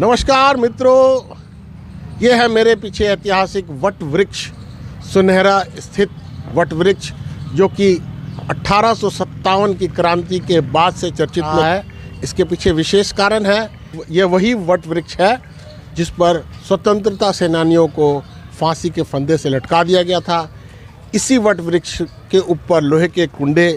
नमस्कार मित्रों, ये है मेरे पीछे ऐतिहासिक वट वृक्ष, सुनहरा स्थित वट वृक्ष जो कि 1857 की क्रांति के बाद से चर्चित है। इसके पीछे विशेष कारण है। यह वही वट वृक्ष है जिस पर स्वतंत्रता सेनानियों को फांसी के फंदे से लटका दिया गया था। इसी वट वृक्ष के ऊपर लोहे के कुंडे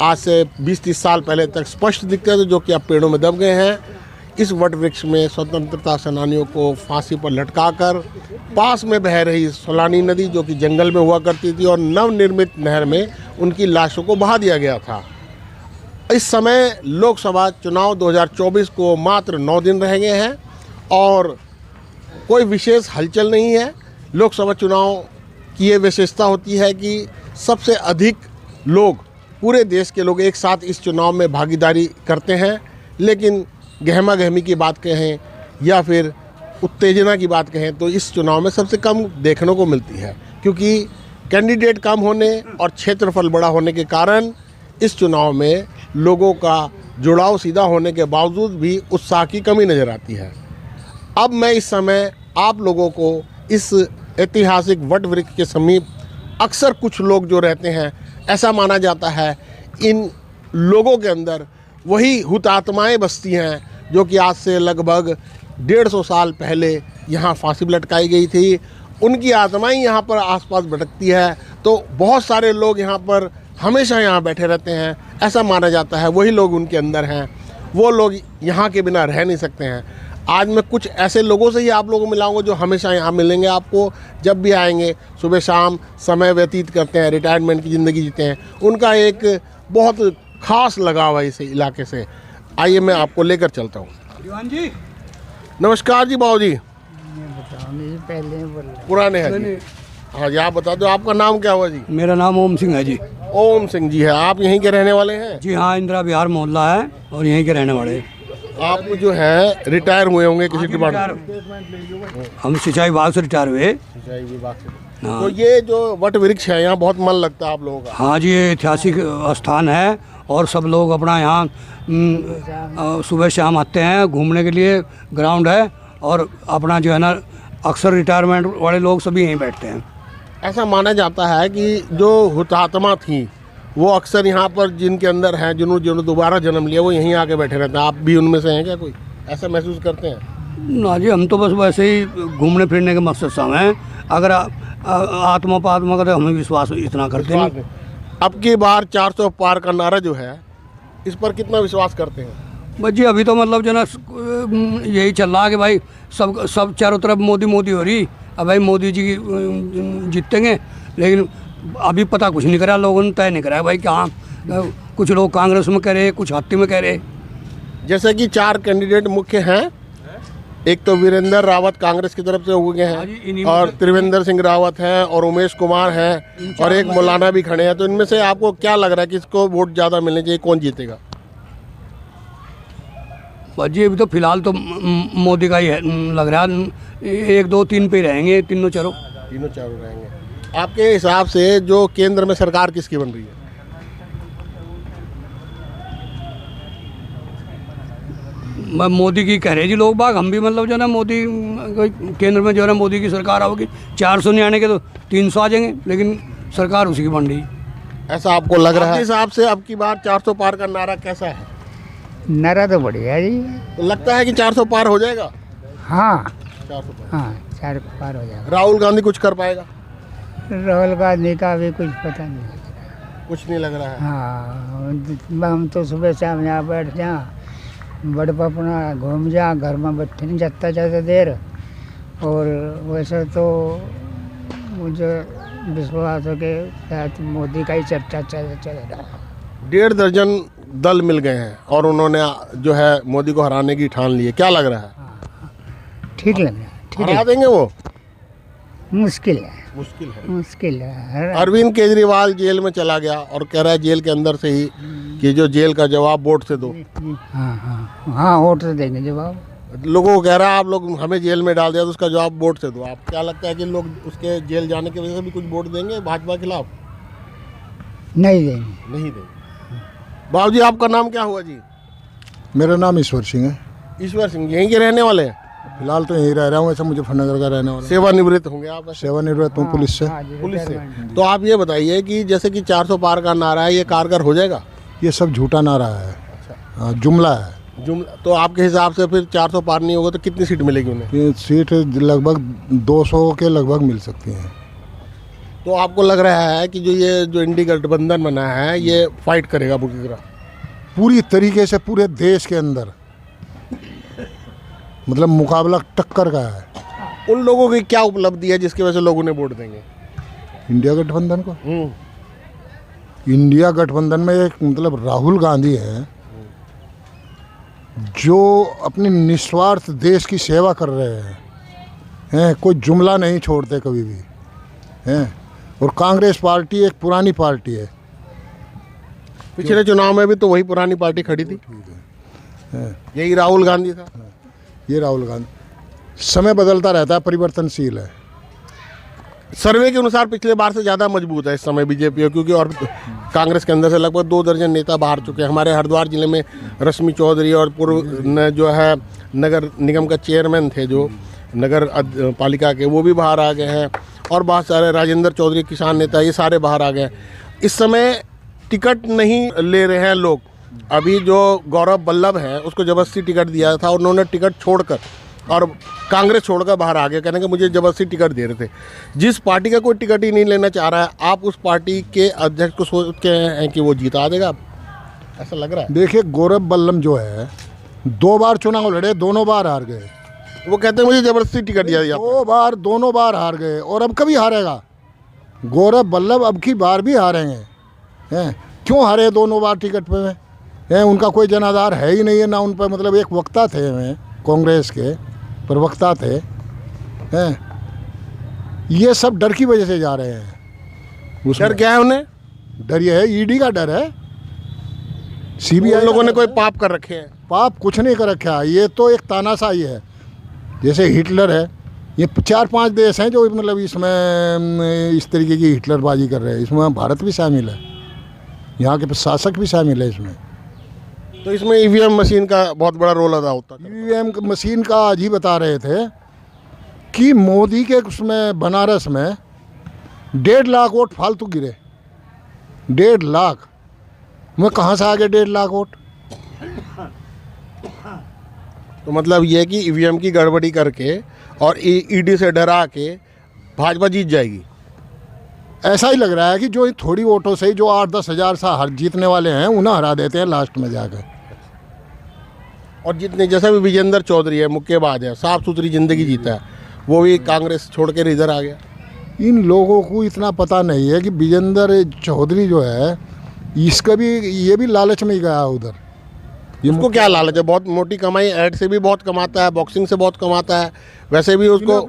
आज से 20-30 साल पहले तक स्पष्ट दिखते थे, जो कि अब पेड़ों में दब गए हैं। इस वट वृक्ष में स्वतंत्रता सेनानियों को फांसी पर लटकाकर पास में बह रही सोलानी नदी, जो कि जंगल में हुआ करती थी, और नवनिर्मित नहर में उनकी लाशों को बहा दिया गया था। इस समय लोकसभा चुनाव 2024 को मात्र 9 दिन रह गए हैं और कोई विशेष हलचल नहीं है। लोकसभा चुनाव की ये विशेषता होती है कि सबसे अधिक लोग, पूरे देश के लोग एक साथ इस चुनाव में भागीदारी करते हैं। लेकिन गहमा गहमी की बात कहें या फिर उत्तेजना की बात कहें तो इस चुनाव में सबसे कम देखने को मिलती है, क्योंकि कैंडिडेट कम होने और क्षेत्रफल बड़ा होने के कारण इस चुनाव में लोगों का जुड़ाव सीधा होने के बावजूद भी उत्साह की कमी नज़र आती है। अब मैं इस समय आप लोगों को इस ऐतिहासिक वट वृक्ष के समीप अक्सर कुछ लोग जो रहते हैं, ऐसा माना जाता है इन लोगों के अंदर वही हुतात्माएं बसती हैं जो कि आज से लगभग 150 साल पहले यहाँ फांसी पर लटकाई गई थी। उनकी आत्माएं यहाँ पर आसपास भटकती है, तो बहुत सारे लोग यहाँ पर हमेशा यहाँ बैठे रहते हैं। ऐसा माना जाता है वही लोग उनके अंदर हैं, वो लोग यहाँ के बिना रह नहीं सकते हैं। आज मैं कुछ ऐसे लोगों से ही आप लोगों को मिलाऊंगा जो हमेशा यहाँ मिलेंगे आपको, जब भी आएंगे, सुबह शाम समय व्यतीत करते हैं, रिटायरमेंट की ज़िंदगी जीते हैं। उनका एक बहुत खास लगाव है इस इलाके से। आइए मैं आपको लेकर चलता हूँ। जी नमस्कार जी बाबू जी। पहले पुराने हैं जी। हाँ जी, आप बता दो आपका नाम क्या हुआ जी? मेरा नाम ओम सिंह है जी। ओम सिंह जी है। आप यहीं के रहने वाले हैं? जी हाँ, इंदिरा विहार मोहल्ला है और यहीं के रहने वाले। आप जो है रिटायर हुए होंगे किसी डिपार्टमेंट? हम सिंचाई विभाग से रिटायर हुए। सिंचाई विभाग से। हाँ। तो ये जो वट वृक्ष है यहाँ बहुत मन लगता है आप लोगों का? हाँ जी, ये ऐतिहासिक स्थान है और सब लोग अपना यहाँ सुबह शाम आते हैं घूमने के लिए। ग्राउंड है और अपना जो है ना, अक्सर रिटायरमेंट वाले लोग सभी यहीं बैठते हैं। ऐसा माना जाता है कि जो हुतात्मा थी वो अक्सर यहाँ पर जिनके अंदर हैं, जिन्होंने दोबारा जन्म लिया, वो यहीं आके बैठे रहते हैं। आप भी उनमें से हैं क्या? कोई ऐसा महसूस करते हैं? ना जी, हम तो बस वैसे ही घूमने फिरने के मकसद से हैं। अगर आत्मा पात्मा का तो हमें विश्वास इतना करते नहीं। अब की बार 400 पार का नारा जो है, इस पर कितना विश्वास करते हैं? बस जी, अभी तो मतलब जो ना यही चल रहा है कि भाई सब चारों तरफ मोदी मोदी हो रही। अब भाई मोदी जी जीतेंगे, लेकिन अभी पता कुछ नहीं करा, लोगों ने तय नहीं करा भाई कहाँ। कुछ लोग कांग्रेस में कह रहे, कुछ हत्ती में कह रहे। जैसे कि 4 कैंडिडेट मुख्य हैं। एक तो वीरेंद्र रावत कांग्रेस की तरफ से हो गए हैं, और त्रिवेंद्र सिंह रावत हैं, और उमेश कुमार हैं, और एक मौलाना भी खड़े हैं। तो इनमें से आपको क्या लग रहा है किसको वोट ज़्यादा मिलने चाहिए, कौन जीतेगा? बस जी, अभी तो फिलहाल तो मोदी का ही लग रहा है। 1, 2, 3 पे रहेंगे, तीनों चारों रहेंगे। आपके हिसाब से जो केंद्र में सरकार किसकी बन रही है? मोदी की कह रहे जी लोग बाग। हम भी मतलब जो ना मोदी केंद्र में जो है मोदी की सरकार आओगी। 400 नहीं आने के तो 300 आ जाएंगे, लेकिन सरकार उसी की बन रही। ऐसा आपको लग रहा है? आपके हिसाब से अब की बार 400 पार का नारा कैसा है? नारा तो बढ़िया जी। तो लगता है कि 400 पार हो जाएगा? हाँ 400 पार। हाँ, 4 पार हो जाएगा। राहुल गांधी कुछ कर पाएगा? राहुल गांधी का भी कुछ पता नहीं। कुछ नहीं लग रहा है। हाँ, हम तो सुबह शाम यहाँ बैठ जा, बड़ अपना घूम जा, घर में बैठे नहीं जाता ज़्यादा देर। और वैसे तो मुझे विश्वास है कि शायद मोदी का ही चर्चा चल रहा है। 1.5 दर्जन दल मिल गए हैं और उन्होंने जो है मोदी को हराने की ठान ली है। क्या लग रहा है? ठीक लग रहा है। ठीक हरा है। देंगे वो? मुश्किल है। मुश्किल है। अरविंद केजरीवाल जेल में चला गया और कह रहा है जेल के अंदर से ही कि जो जेल का जवाब वोट से दो। हाँ हाँ हाँ, वोट से देंगे जवाब। लोगों को कह रहा है आप लोग हमें जेल में डाल दिया तो उसका जवाब वोट से दो। आप क्या लगता है कि लोग उसके जेल जाने की वजह से भी कुछ वोट देंगे भाजपा के खिलाफ? नहीं देंगे। बाबू जी, आपका नाम क्या हुआ जी? मेरा नाम ईश्वर सिंह है। ईश्वर सिंह, यहीं के रहने वाले हैं? फिलहाल तो यहीं रह रहा हूँ, ऐसा मुजफ्फरनगर का रहने वाला। सेवानिवृत्त होंगे आप वैसे? सेवानिवृत्त हूँ पुलिस से। हाँ जी, पुलिस से। रिटायरमेंट। तो आप ये बताइए कि जैसे कि 400 पार का नारा है, ये कारगर हो जाएगा? ये सब झूठा नारा है, हाँ, जुमला है। जुमला। तो आपके हिसाब से फिर 400 पार नहीं होगा तो कितनी सीट मिलेगी उन्हें? ये सीट लगभग 200 के लगभग मिल सकती हैं। तो आपको लग रहा है कि जो इंडी गठबंधन बना है ये फाइट करेगा पूरी तरह? पूरी तरीके से पूरे देश के अंदर मतलब मुकाबला टक्कर का है। उन लोगों की क्या उपलब्धि है जिसकी वजह से लोग उन्हें वोट देंगे? इंडिया गठबंधन को, इंडिया गठबंधन में एक मतलब राहुल गांधी है जो अपनी निस्वार्थ देश की सेवा कर रहे हैं, कोई जुमला नहीं छोड़ते कभी भी हैं। और कांग्रेस पार्टी एक पुरानी पार्टी है। पिछले चुनाव में भी तो वही पुरानी पार्टी खड़ी थी, यही राहुल गांधी था। ये राहुल गांधी, समय बदलता रहता है, परिवर्तनशील है। सर्वे के अनुसार पिछले बार से ज़्यादा मजबूत है इस समय बीजेपी, क्योंकि और कांग्रेस के अंदर से लगभग 2 दर्जन नेता बाहर चुके हैं। हमारे हरिद्वार जिले में रश्मि चौधरी और पूर्व जो है नगर निगम का चेयरमैन थे जो नगर पालिका के, वो भी बाहर आ गए हैं। और बहुत सारे राजेंद्र चौधरी किसान नेता, ये सारे बाहर आ गए। इस समय टिकट नहीं ले रहे हैं लोग। अभी जो गौरव वल्लभ है उसको जबरदस्ती टिकट दिया था और उन्होंने टिकट छोड़कर और कांग्रेस छोड़कर बाहर आ गए, कहने कि मुझे जबरदस्ती टिकट दे रहे थे। जिस पार्टी का कोई टिकट ही नहीं लेना चाह रहा है, आप उस पार्टी के अध्यक्ष को सोचते हैं कि वो जीता देगा? ऐसा लग रहा है। देखिए, गौरव वल्लभ जो है 2 बार चुनाव लड़े, दोनों बार हार गए। वो कहते हैं मुझे जबरदस्ती टिकट दिया जाता है। 2 बार, दोनों बार हार गए और अब कभी हारेगा गौरव वल्लभ, अब की बार भी हारेंगे। हैं क्यों हारे दोनों बार टिकट पे में? हैं उनका कोई जनाधार है ही नहीं है ना उन पर। मतलब एक वक्ता थे में कांग्रेस के प्रवक्ता थे, हैं ये सब डर की वजह से जा रहे हैं। डर क्या है उन्हें? डर ये है, ईडी का डर है, उन सीबीआई लोगों ने कोई पाप कर रखे हैं? पाप कुछ नहीं कर रखा है, ये तो एक तानाशाही है। जैसे हिटलर है, ये 4-5 देश हैं जो मतलब इसमें इस तरीके की हिटलरबाजी कर रहे हैं। इसमें भारत भी शामिल है, यहाँ के शासक भी शामिल है इसमें। तो इसमें ईवीएम मशीन का बहुत बड़ा रोल अदा होता है। ईवीएम मशीन का आज ही बता रहे थे कि मोदी के उसमें बनारस में 1.5 लाख वोट फालतू गिरे। 1.5 लाख में कहाँ से आ गए 1.5 लाख वोट? तो मतलब ये है कि ईवीएम की गड़बड़ी करके और ईडी से डरा के भाजपा जीत जाएगी। ऐसा ही लग रहा है कि जो थोड़ी वोटों से ही जो 8-10 हज़ार सा हर जीतने वाले हैं उन्हें हरा देते हैं लास्ट में जाकर। और जितने जैसा भी विजेंद्र चौधरी है, मुक्केबाज है, साफ सुथरी जिंदगी जीता है, वो भी कांग्रेस छोड़ कर इधर आ गया। इन लोगों को इतना पता नहीं है कि विजेंद्र चौधरी जो है इसका भी, ये भी लालच में ही गया उधर। इसको क्या लालच है? बहुत मोटी कमाई, ऐड से भी बहुत कमाता है, बॉक्सिंग से बहुत कमाता है, वैसे भी उसको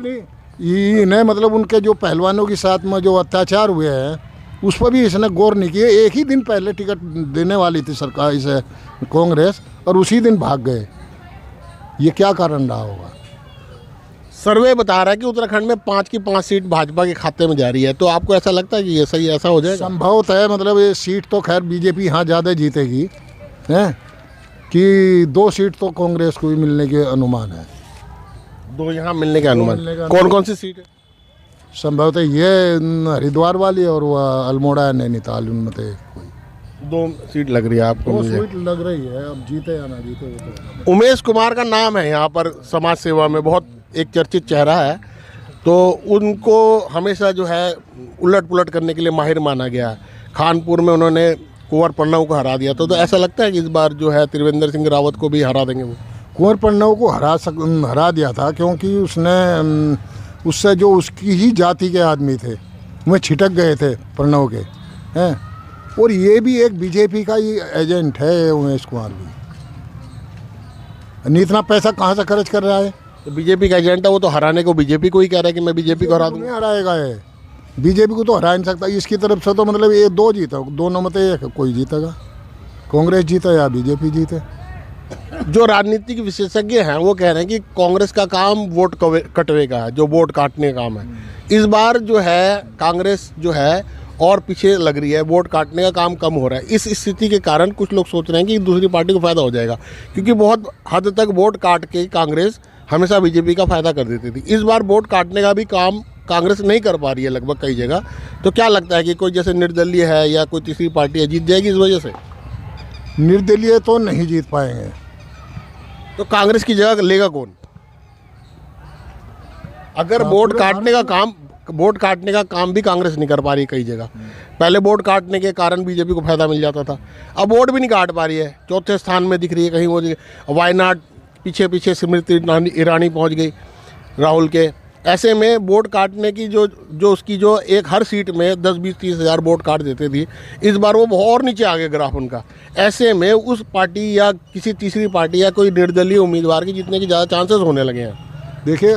इन्हें मतलब उनके जो पहलवानों के साथ में जो अत्याचार हुए हैं उस पर भी इसने गौर नहीं किया। एक ही दिन पहले टिकट देने वाली थी सरकार इसे कांग्रेस, और उसी दिन भाग गए। ये क्या कारण रहा होगा? सर्वे बता रहा है कि उत्तराखंड में 5 की 5 सीट भाजपा के खाते में जा रही है। तो आपको ऐसा लगता है कि ये सही ऐसा हो जाएगा? संभवतः है, मतलब ये सीट तो खैर बीजेपी यहाँ ज़्यादा जीतेगी, हैं कि 2 सीट तो कांग्रेस को भी मिलने के अनुमान है। 2 यहाँ मिलने का अनुमान। मिलने का कौन कौन सी सीट है? संभवतः ये हरिद्वार वाली और वह अल्मोड़ा नैनीताल, उनमें से कोई 2 सीट लग रही है आपको? 2 मुझे सीट लग रही है, अब जीते या ना जीते वो तो। उमेश कुमार का नाम है यहाँ पर समाज सेवा में, बहुत एक चर्चित चेहरा है। तो उनको हमेशा जो है उलट पुलट करने के लिए माहिर माना गया है। कानपुर में उन्होंने कुंवर प्रणव को हरा दिया। तो ऐसा लगता है कि इस बार जो है त्रिवेंद्र सिंह रावत को भी हरा देंगे वो? कुंवर प्रणव को हरा दिया था क्योंकि उसने उससे जो उसकी ही जाति के आदमी थे वो छिटक गए थे प्रणव के, हैं। और ये भी एक बीजेपी का ही एजेंट है उमेश कुमार भी। इतना पैसा कहाँ से खर्च कर रहा है? तो बीजेपी का एजेंट है वो, तो हराने को बीजेपी को ही कह रहा है कि मैं बीजेपी को हरा दूंगा। नहीं हराएगा है, बीजेपी को तो हरा नहीं सकता। इसकी तरफ से तो मतलब ये 2 जीता, दोनों में से एक कोई जीतेगा, कांग्रेस जीते या बीजेपी जीते। जो राजनीतिक विशेषज्ञ हैं वो कह रहे हैं कि कांग्रेस का काम वोट कटवे का है, जो वोट काटने का काम है। इस बार जो है कांग्रेस जो है और पीछे लग रही है, वोट काटने का काम कम हो रहा है। इस स्थिति के कारण कुछ लोग सोच रहे हैं कि दूसरी पार्टी को फ़ायदा हो जाएगा, क्योंकि बहुत हद तक वोट काट के कांग्रेस हमेशा बीजेपी का फायदा कर देती थी। इस बार वोट काटने का भी काम कांग्रेस नहीं कर पा रही है लगभग कई जगह। तो क्या लगता है कि कोई जैसे निर्दलीय है या कोई तीसरी पार्टी है, जीत जाएगी इस वजह से? निर्दलीय तो नहीं जीत पाएंगे। तो कांग्रेस की जगह लेगा कौन? अगर वोट काटने का काम भी कांग्रेस नहीं कर पा रही कई जगह। पहले वोट काटने के कारण बीजेपी को फायदा मिल जाता था, अब वोट भी नहीं काट पा रही है, चौथे स्थान में दिख रही है कहीं वो। वायनाड पीछे पीछे स्मृति ईरानी पहुंच गई राहुल के। ऐसे में वोट काटने की जो उसकी जो एक हर सीट में 10-20-30 हज़ार वोट काट देते थी, इस बार वो बहुत और नीचे आ गए ग्राफ उनका। ऐसे में उस पार्टी या किसी तीसरी पार्टी या कोई निर्दलीय उम्मीदवार के जीतने की ज़्यादा चांसेस होने लगे हैं। देखिए,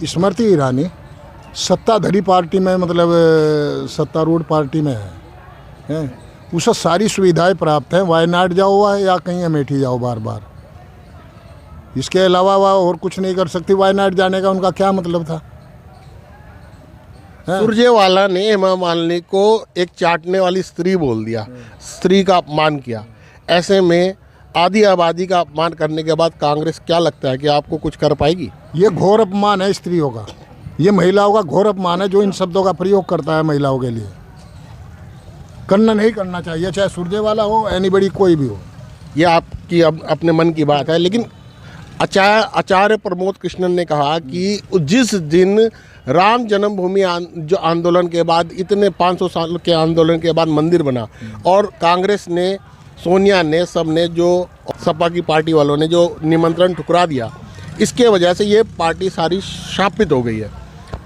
स्मृति ईरानी सत्ताधारी पार्टी में, मतलब सत्तारूढ़ पार्टी में है, उसे सारी सुविधाएं प्राप्त हैं। वायनाड जाओ या कहीं अमेठी जाओ बार बार, इसके अलावा वह और कुछ नहीं कर सकती। वायनाड जाने का उनका क्या मतलब था? सुरजेवाला ने हेमा मालिनी को एक चाटने वाली स्त्री बोल दिया, स्त्री का अपमान किया। ऐसे में आधी आबादी का अपमान करने के बाद कांग्रेस, क्या लगता है कि आपको कुछ कर पाएगी? ये घोर अपमान है स्त्रियों का, ये महिलाओं का घोर अपमान है जो इन शब्दों का प्रयोग करता है महिलाओं के लिए। करना नहीं करना चाहिए, चाहे सुरजेवाला हो, एनीबडी, कोई भी हो। ये आपकी अपने मन की बात है, लेकिन आचार्य प्रमोद कृष्णन ने कहा कि जिस दिन राम जन्मभूमि जो आंदोलन के बाद, इतने 500 साल के आंदोलन के बाद मंदिर बना, और कांग्रेस ने, सोनिया ने, सब ने, जो सपा की पार्टी वालों ने जो निमंत्रण ठुकरा दिया, इसके वजह से ये पार्टी सारी शापित हो गई है।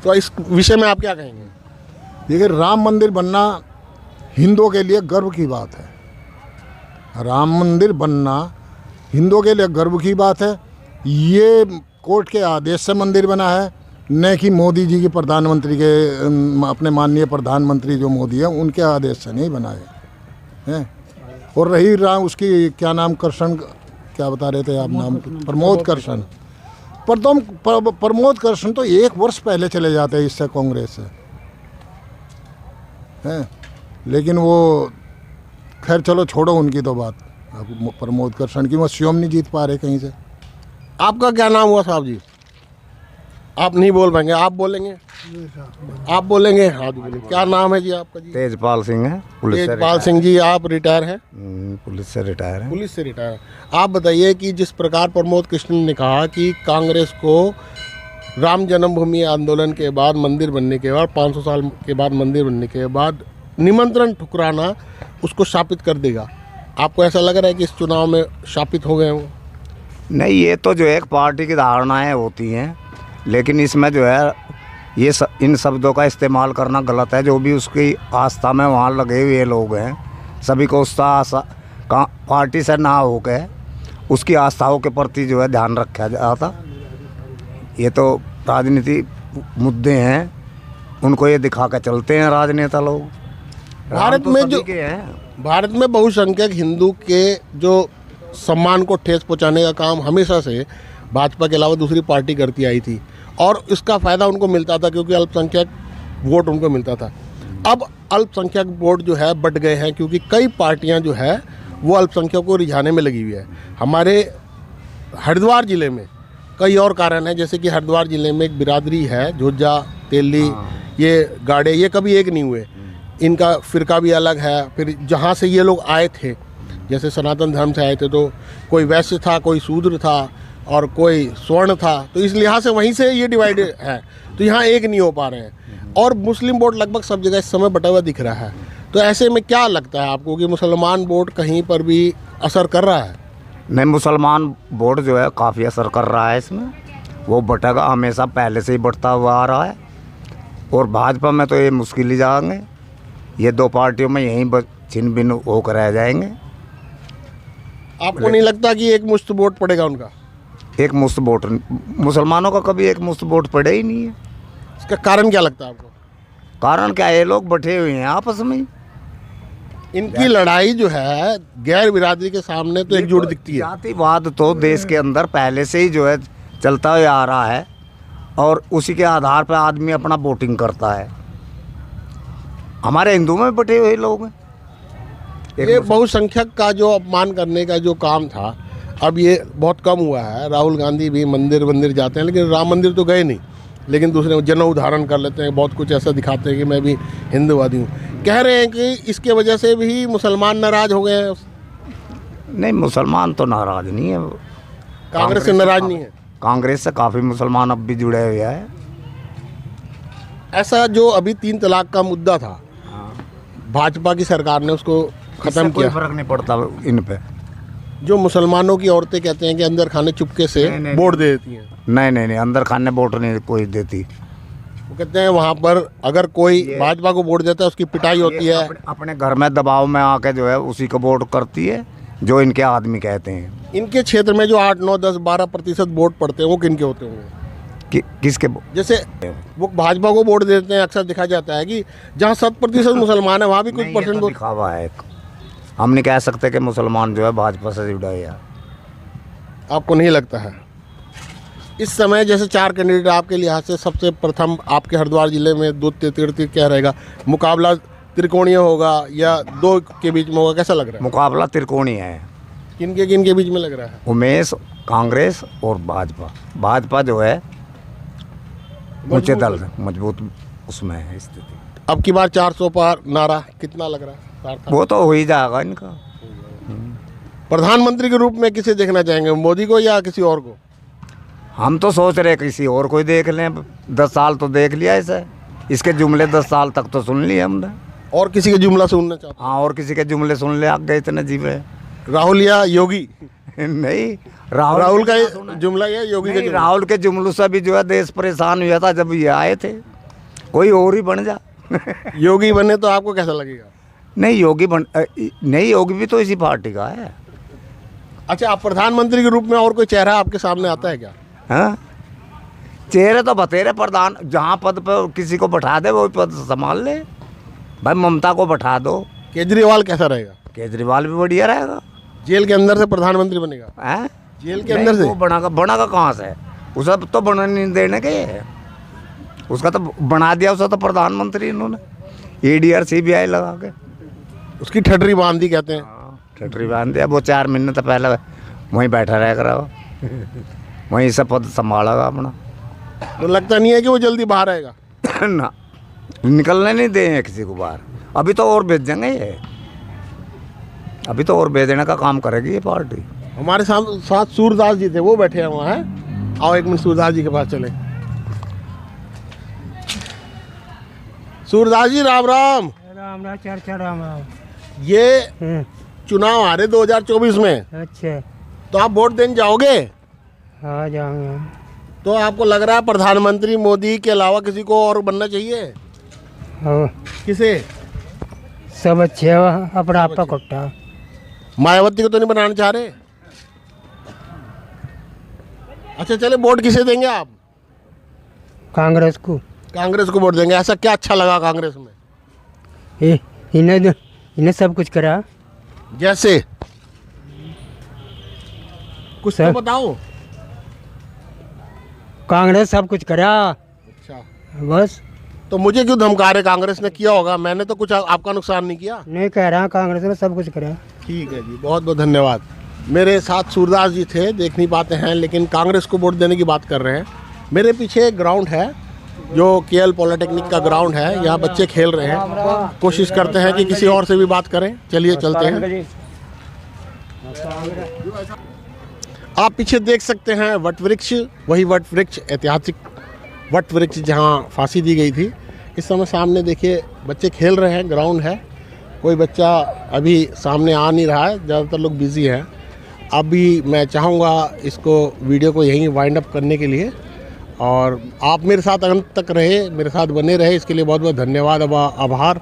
तो इस विषय में आप क्या कहेंगे? देखिए, राम मंदिर बनना हिंदुओं के लिए गर्व की बात है। राम मंदिर बनना हिंदुओं के लिए गर्व की बात है। ये कोर्ट के आदेश से मंदिर बना है, न कि मोदी जी के, प्रधानमंत्री के, अपने माननीय प्रधानमंत्री जो मोदी है उनके आदेश से नहीं बना है। और रही राम, उसकी क्या नाम, कृष्ण, क्या बता रहे थे आप नाम? प्रमोद कृष्ण। प्रमोद कृष्ण तो 1 वर्ष पहले चले जाते हैं इससे, कांग्रेस से हैं। लेकिन वो, खैर चलो छोड़ो उनकी तो बात। अब प्रमोद कृष्ण की वो स्वयं नहीं जीत पा रहे कहीं से। आपका क्या नाम हुआ साहब जी? आप नहीं बोल पाएंगे, आप बोलेंगे? आप बोलेंगे? हाँ जी बोलिए। क्या नाम है जी आपका? जी तेजपाल सिंह है, पुलिस से तेजपाल सिंह जी, आप रिटायर हैं? पुलिस से रिटायर है। पुलिस से रिटायर। आप बताइए कि जिस प्रकार प्रमोद कृष्ण ने कहा कि कांग्रेस को राम जन्मभूमि आंदोलन के बाद, मंदिर बनने के बाद, 500 साल के बाद मंदिर बनने के बाद निमंत्रण ठुकराना उसको शापित कर देगा, आपको ऐसा लग रहा है कि इस चुनाव में शापित हो गए वो? नहीं, ये तो जो एक पार्टी की धारणाएं होती हैं, लेकिन इसमें जो है ये इन शब्दों का इस्तेमाल करना गलत है। जो भी उसकी आस्था में वहाँ लगे हुए लोग हैं, सभी को उस पार्टी से ना होकर उसकी आस्थाओं के प्रति जो है ध्यान रखा जाता। ये तो राजनीति मुद्दे हैं, उनको ये दिखा कर चलते हैं राजनेता लोग। भारत में जो भारत में बहुसंख्यक हिंदू के जो सम्मान को ठेस पहुंचाने का काम हमेशा से भाजपा के अलावा दूसरी पार्टी करती आई थी, और इसका फ़ायदा उनको मिलता था क्योंकि अल्पसंख्यक वोट उनको मिलता था। अब अल्पसंख्यक वोट जो है बढ़ गए हैं क्योंकि कई पार्टियां जो है वो अल्पसंख्यकों को रिझाने में लगी हुई है। हमारे हरिद्वार ज़िले में कई और कारण हैं, जैसे कि हरिद्वार ज़िले में एक बिरादरी है, झोजा, तेली, ये गाड़े, ये कभी एक नहीं हुए, इनका फ़िरका भी अलग है। फिर जहाँ से ये लोग आए थे, जैसे सनातन धर्म से आए थे, तो कोई वैश्य था, कोई शूद्र था और कोई स्वर्ण था, तो इस लिहाज से वहीं से ये डिवाइड है। तो यहाँ एक नहीं हो पा रहे हैं, और मुस्लिम वोट लगभग सब जगह इस समय बटा हुआ दिख रहा है। तो ऐसे में क्या लगता है आपको कि मुसलमान वोट कहीं पर भी असर कर रहा है? नहीं, मुसलमान वोट जो है काफ़ी असर कर रहा है इसमें। वो बटेगा, हमेशा पहले से ही बढ़ता हुआ आ रहा है, और भाजपा में तो ये मुश्किल ही जाएंगे। ये 2 पार्टियों में यहीं छिन्न भिन्न होकर रह जाएंगे। आपको नहीं लगता कि एक मुश्त वोट पड़ेगा उनका? एक मुश्त वोट मुसलमानों का कभी एक मुश्त वोट पड़े ही नहीं है। इसका कारण क्या लगता है आपको? कारण क्या है? ये लोग बैठे हुए हैं आपस में। इनकी लड़ाई जो है गैर बिरादरी के सामने तो एकजुट दिखती है। जातिवाद तो देश के अंदर पहले से ही जो है चलता हुआ आ रहा है, और उसी के आधार पर आदमी अपना वोटिंग करता है। हमारे हिंदू में बैठे हुए लोग हैं। ये बहुसंख्यक का जो अपमान करने का जो काम था, अब ये बहुत कम हुआ है, राहुल गांधी भी मंदिर जाते हैं, लेकिन राम मंदिर तो गए नहीं, लेकिन दूसरे जन उदाहरण कर लेते हैं, बहुत कुछ ऐसा दिखाते हैं कि मैं भी हिंदूवादी हूँ। कह रहे हैं कि इसके वजह से भी मुसलमान नाराज़ हो गए हैं। नहीं, मुसलमान तो नाराज़ नहीं है, कांग्रेस से नाराज़ नहीं है। कांग्रेस से काफ़ी मुसलमान अब भी जुड़े हुए हैं। ऐसा जो अभी 3 तलाक का मुद्दा था, भाजपा की सरकार ने उसको ख़त्म कोई किया। फर्क नहीं पड़ता इन पे। जो मुसलमानों की औरतें कहते हैं कि अंदर खाने चुपके से नहीं, वोट दे देती हैं। नहीं, अंदर खाने वोट नहीं कोई देती। वो कहते हैं वहाँ पर अगर कोई भाजपा को वोट देता है उसकी पिटाई होती है। अपने घर में दबाव में आके जो है उसी को वोट करती है जो इनके आदमी कहते हैं। इनके क्षेत्र में जो 8, 9, 10, 12% वोट पड़ते हैं वो किनके होते होंगे? किसके? जैसे वो भाजपा को वोट देते हैं, अक्सर देखा जाता है कि जहाँ 7% मुसलमान है वहाँ भी कुछ परसेंट वोट। दिखावा है, हम नहीं कह सकते कि मुसलमान जो है भाजपा से जुड़ा है। आपको नहीं लगता है? इस समय जैसे 4 कैंडिडेट आपके लिहाज से सबसे प्रथम आपके हरिद्वार जिले में 2 तृतीय क्या रहेगा, मुकाबला त्रिकोणीय होगा या 2 के बीच में होगा, कैसा लग रहा है? मुकाबला त्रिकोणीय है। किन के बीच में लग रहा है? उमेश, कांग्रेस और भाजपा जो है ऊंचे दल मजबूत उसमें है स्थिति। अब की बार 400 पार नारा कितना लग रहा है? वो तो हो ही जाएगा इनका। प्रधानमंत्री के रूप में किसे देखना चाहेंगे, मोदी को या किसी और को? हम तो सोच रहे किसी और को देख लें। 10 साल तो देख लिया इसे, इसके जुमले 10 साल तक तो सुन लिए हमने। और किसी के जुमला सुनना चाहते? हाँ, और किसी के जुमले सुन ले आगे इतने जीवे। राहुल या योगी? नहीं, राहुल का जुमला या योगी का नहीं, जुमला? राहुल के जुमलों से भी जो है देश परेशान हुआ था जब ये आए थे। कोई और ही बन जा। योगी बने तो आपको कैसा लगेगा? नहीं, योगी भी तो इसी पार्टी का है। अच्छा, आप प्रधानमंत्री के रूप में और कोई चेहरा आपके सामने आता है क्या? हाँ, चेहरे तो बतेरे प्रधान, जहाँ पद पर किसी को बैठा दे वो पद संभाल ले। भाई ममता को बैठा दो। केजरीवाल कैसा रहेगा? केजरीवाल भी बढ़िया रहेगा। जेल के अंदर से प्रधानमंत्री बनेगा? हैं? जेल के अंदर से? वो बना कहाँ से? उसे तो बना नहीं देने के, उसका तो बना दिया, उसे तो प्रधानमंत्री इन्होंने ED और CBI लगा के उसकी ठटरी बांध दी कहते हैं। ठटरी बांध दिया। वो 4 महीने तो पहले वहीं बैठा रह कर वहीं से पद संभालेगा अपना। तो लगता नहीं है कि वो जल्दी बाहर आएगा? ना, निकलने नहीं देंगे किसी को बाहर। अभी तो और भेजेंगे ये, अभी तो और भेजने का काम करेगी ये पार्टी। हमारे साथ सूरदास जी थे, वो बैठे हैं वहाँ हैं। आओ 1 मिनट सूरदास जी के पास चले। सूरदास जी राम राम। राम राम, चर्चा राम राम। ये चुनाव आ रहे 2024 में, अच्छा, तो आप वोट देने जाओगे? हाँ जाऊँगा। तो आपको लग रहा है प्रधानमंत्री मोदी के अलावा किसी को और बनना चाहिए? हाँ, किसे? सब अच्छे हैं, अपना आपका कुट्टा। मायावती को तो नहीं बनाना चाह रहे? अच्छा चले, वोट किसे देंगे आप? कांग्रेस को। कांग्रेस को वोट देंगे। ऐसा क्या अच्छा लगा कांग्रेस में? इन्हें सब कुछ करा। जैसे कुछ तो सर, बताओ। कांग्रेस सब कुछ करा। अच्छा, बस। तो मुझे क्यों धमका रहे? कांग्रेस ने किया होगा, मैंने तो कुछ आपका नुकसान नहीं किया। नहीं कह रहा, कांग्रेस ने सब कुछ करा। ठीक है जी, बहुत बहुत धन्यवाद। मेरे साथ सूरदास जी थे, देख नहीं पाते हैं, लेकिन कांग्रेस को वोट देने की बात कर रहे हैं। मेरे पीछे एक ग्राउंड है जो KL पॉलिटेक्निक का ग्राउंड है, यहाँ बच्चे खेल रहे हैं। कोशिश करते हैं कि किसी और से भी बात करें। चलिए चलते हैं। आप पीछे देख सकते हैं वट वृक्ष, वही वट वृक्ष, ऐतिहासिक वट वृक्ष जहाँ फांसी दी गई थी। इस समय सामने देखिए बच्चे खेल रहे हैं, ग्राउंड है। कोई बच्चा अभी सामने आ नहीं रहा है, ज़्यादातर लोग बिज़ी हैं। अभी मैं चाहूँगा इसको वीडियो को यहीं वाइंड अप करने के लिए, और आप मेरे साथ अंत तक रहे, मेरे साथ बने रहे, इसके लिए बहुत बहुत धन्यवाद, आभार।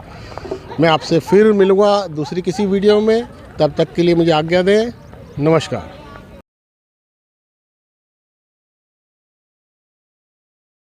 मैं आपसे फिर मिलूँगा दूसरी किसी वीडियो में, तब तक के लिए मुझे आज्ञा दें। नमस्कार।